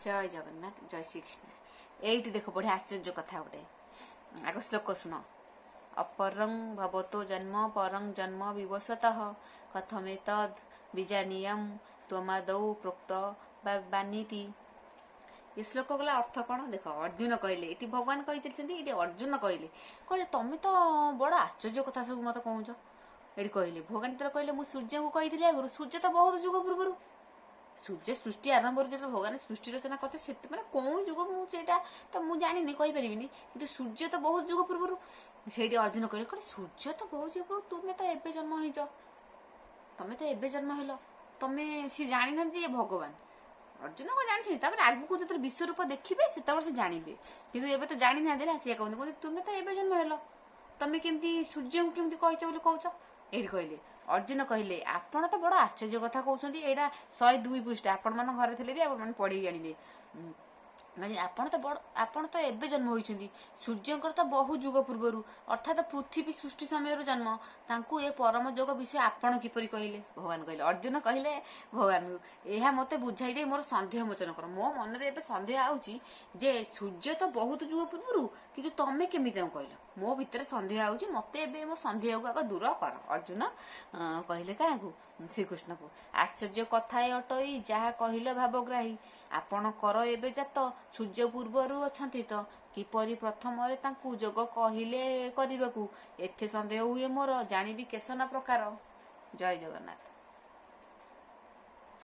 जय जगन्नाथ जय श्रीकृष्ण। एइटी देख बढ़िया आश्चर्य कथा गोटे आग श्लोक शुण। अपरं भवतो जन्म परं जन्म विवस्वतः कथमेतद् विजानीयं त्वमादौ प्रोक्त वानीति। ये श्लोक गला अर्थ कौन देख। अर्जुन कहले ये भगवान कही अर्जुन कहले कहले तुम तो बड़ आश्चर्य कथा सब मत कहूच। ये कहले भगवान जो कहले मुझे सूर्य को कही आगुरी सूर्य तो बहुत जुग पूर्व सूर्य सृष्टि आरंभ जो भगवान सृष्टि रचना करते से कौन जुग मुझे तो मुझे जानी कहीपर कि सूर्य तो बहुत जुग पूर्व से अर्जुन कहले कहले सूर्य तो बहुत जुग पूर्व तुम्हें तो एवं जन्म हो तुम्हें तो एवं जन्म हेल तुम्हें सी जानी ना ये भगवान अर्जुन को जानी आगू जो विश्व रूप देखिए से जानवे कि तो जानी ना सी कहते तुम्हें तो एवं जन्म हेल तुम्हें केमती सूर्य को केमती कहच कौच ये कहले अर्जुन कहले आपण तो बड़ आश्चर्य कथा कहते यहाँ 102 पृष्ठ आपण मान घर थे भी आप पढ़ी जानवे आपण तो एवं जन्म होती सूर्यंकर तो बहु जुग पूर्वर अर्थात पृथ्वी सृष्टि समय जन्म तांकु ए परम जोग विषय आपण किपरि कहले भगवान कहले अर्जुन कहले भगवान यह मते बुझाई दे मोर संदेह मोचन कर मो मन रे एबे संदेह आउची जे सूर्य तो बहुत जुग पूर्वर कि तमे केमिति कहल मो भितर संदेह आउची मते एबे मो संदेह को दूर कर अर्जुन कहले काहू श्रीकृष्ण को आश्चर्य कथा अटई जहा कहल भावग्राही आपण कर एबे जात सूर्य पूर्वर अछंती तो किपरि प्रथम जोग कहले करने एथे संदेह हुए मोर जानी केसना प्रकार। जय जगन्नाथ।